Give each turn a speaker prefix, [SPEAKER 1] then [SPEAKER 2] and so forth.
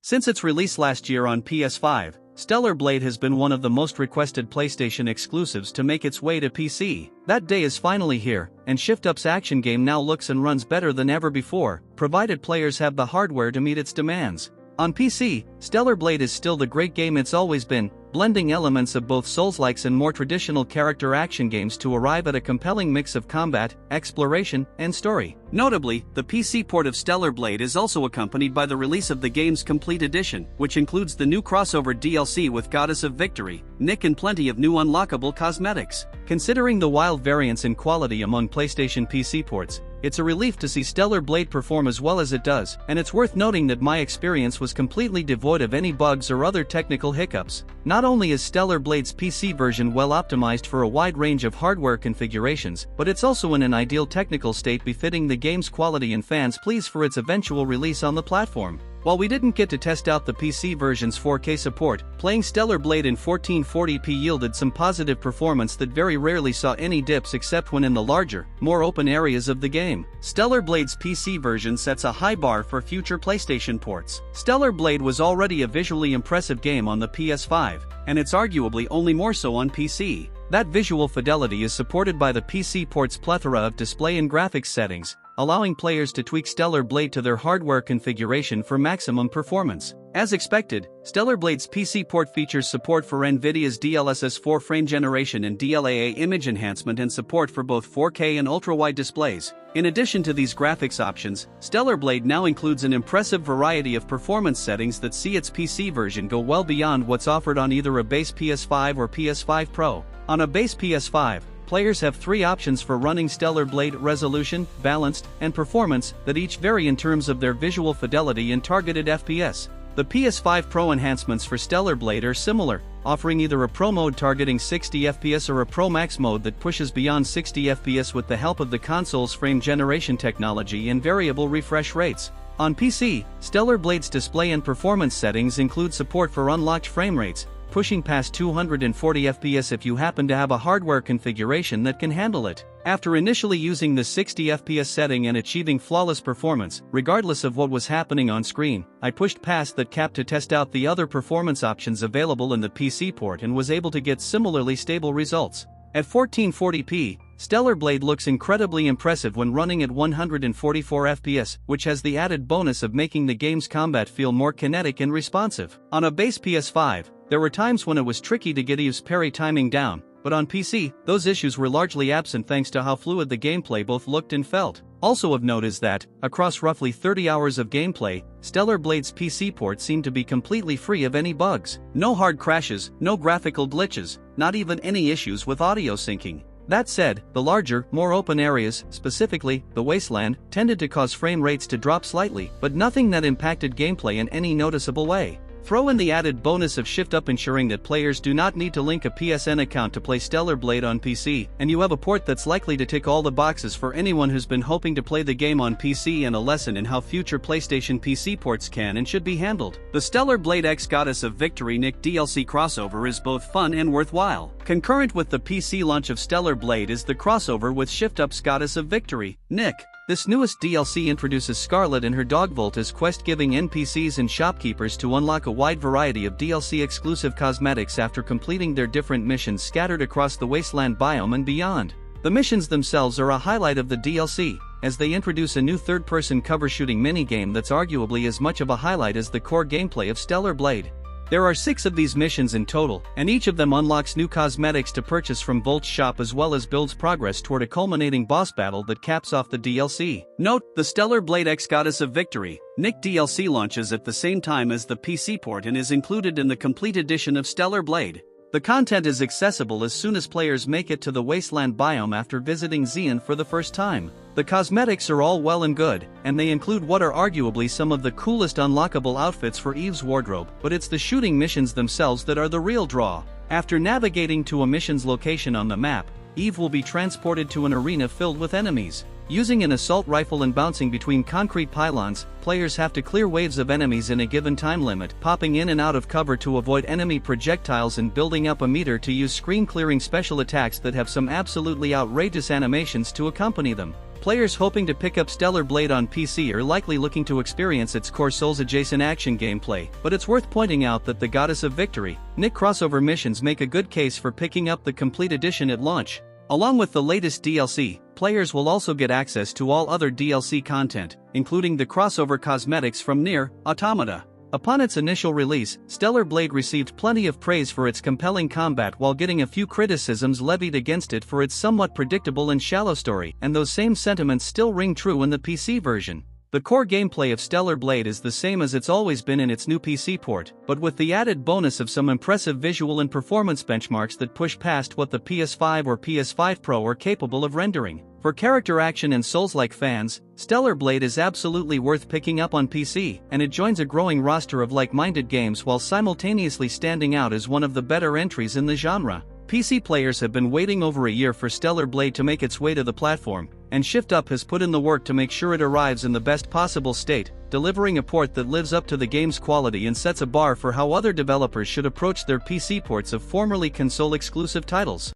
[SPEAKER 1] Since its release last year on PS5, Stellar Blade has been one of the most requested PlayStation exclusives to make its way to PC. That day is finally here, and Shift Up's action game now looks and runs better than ever before, provided players have the hardware to meet its demands. On PC, Stellar Blade is still the great game it's always been, blending elements of both Souls-likes and more traditional character action games to arrive at a compelling mix of combat, exploration, and story. Notably, the PC port of Stellar Blade is also accompanied by the release of the game's complete edition, which includes the new crossover DLC with Goddess of Victory, Nikke, and plenty of new unlockable cosmetics. Considering the wild variance in quality among PlayStation PC ports, it's a relief to see Stellar Blade perform as well as it does, and it's worth noting that my experience was completely devoid of any bugs or other technical hiccups. Not only is Stellar Blade's PC version well optimized for a wide range of hardware configurations, but it's also in an ideal technical state befitting the game's quality and fans' pleas for its eventual release on the platform. While we didn't get to test out the PC version's 4K support, playing Stellar Blade in 1440p yielded some positive performance that very rarely saw any dips except when in the larger, more open areas of the game. Stellar Blade's PC version sets a high bar for future PlayStation ports. Stellar Blade was already a visually impressive game on the PS5, and it's arguably only more so on PC. That visual fidelity is supported by the PC port's plethora of display and graphics settings, allowing players to tweak Stellar Blade to their hardware configuration for maximum performance. As expected, Stellar Blade's PC port features support for NVIDIA's DLSS 4 frame generation and DLAA image enhancement and support for both 4K and ultrawide displays. In addition to these graphics options, Stellar Blade now includes an impressive variety of performance settings that see its PC version go well beyond what's offered on either a base PS5 or PS5 Pro. On a base PS5, players have three options for running Stellar Blade: resolution, balanced, and performance, that each vary in terms of their visual fidelity and targeted FPS. The PS5 Pro enhancements for Stellar Blade are similar, offering either a Pro mode targeting 60 FPS or a Pro Max mode that pushes beyond 60 FPS with the help of the console's frame generation technology and variable refresh rates. On PC, Stellar Blade's display and performance settings include support for unlocked frame rates, pushing past 240 FPS if you happen to have a hardware configuration that can handle it. After initially using the 60 FPS setting and achieving flawless performance, regardless of what was happening on screen, I pushed past that cap to test out the other performance options available in the PC port and was able to get similarly stable results. At 1440p, Stellar Blade looks incredibly impressive when running at 144 FPS, which has the added bonus of making the game's combat feel more kinetic and responsive. On a base PS5, there were times when it was tricky to get Eve's parry timing down, but on PC, those issues were largely absent thanks to how fluid the gameplay both looked and felt. Also of note is that, across roughly 30 hours of gameplay, Stellar Blade's PC port seemed to be completely free of any bugs. No hard crashes, no graphical glitches, not even any issues with audio syncing. That said, the larger, more open areas, specifically the wasteland, tended to cause frame rates to drop slightly, but nothing that impacted gameplay in any noticeable way. Throw in the added bonus of Shift Up ensuring that players do not need to link a PSN account to play Stellar Blade on PC, and you have a port that's likely to tick all the boxes for anyone who's been hoping to play the game on PC and a lesson in how future PlayStation PC ports can and should be handled. The Stellar Blade X Goddess of Victory Nikke DLC crossover is both fun and worthwhile. Concurrent with the PC launch of Stellar Blade is the crossover with Shift Up's Goddess of Victory, Nikke. This newest DLC introduces Scarlet and her dog Volt as quest-giving NPCs and shopkeepers to unlock a wide variety of DLC-exclusive cosmetics after completing their different missions scattered across the wasteland biome and beyond. The missions themselves are a highlight of the DLC, as they introduce a new third-person cover-shooting minigame that's arguably as much of a highlight as the core gameplay of Stellar Blade. There are 6 of these missions in total, and each of them unlocks new cosmetics to purchase from Volt's shop as well as builds progress toward a culminating boss battle that caps off the DLC. Note, the Stellar Blade X Goddess of Victory, Nikke DLC launches at the same time as the PC port and is included in the complete edition of Stellar Blade. The content is accessible as soon as players make it to the wasteland biome after visiting Xian for the first time. The cosmetics are all well and good, and they include what are arguably some of the coolest unlockable outfits for Eve's wardrobe, but it's the shooting missions themselves that are the real draw. After navigating to a mission's location on the map, Eve will be transported to an arena filled with enemies. Using an assault rifle and bouncing between concrete pylons, players have to clear waves of enemies in a given time limit, popping in and out of cover to avoid enemy projectiles and building up a meter to use screen-clearing special attacks that have some absolutely outrageous animations to accompany them. Players hoping to pick up Stellar Blade on PC are likely looking to experience its core Souls-adjacent action gameplay, but it's worth pointing out that the Goddess of Victory, Nikke crossover missions make a good case for picking up the complete edition at launch. Along with the latest DLC, players will also get access to all other DLC content, including the crossover cosmetics from Nier Automata. Upon its initial release, Stellar Blade received plenty of praise for its compelling combat while getting a few criticisms levied against it for its somewhat predictable and shallow story, and those same sentiments still ring true in the PC version. The core gameplay of Stellar Blade is the same as it's always been in its new PC port, but with the added bonus of some impressive visual and performance benchmarks that push past what the PS5 or PS5 Pro are capable of rendering. For character action and Souls-like fans, Stellar Blade is absolutely worth picking up on PC, and it joins a growing roster of like-minded games while simultaneously standing out as one of the better entries in the genre. PC players have been waiting over a year for Stellar Blade to make its way to the platform, and Shift Up has put in the work to make sure it arrives in the best possible state, delivering a port that lives up to the game's quality and sets a bar for how other developers should approach their PC ports of formerly console-exclusive titles.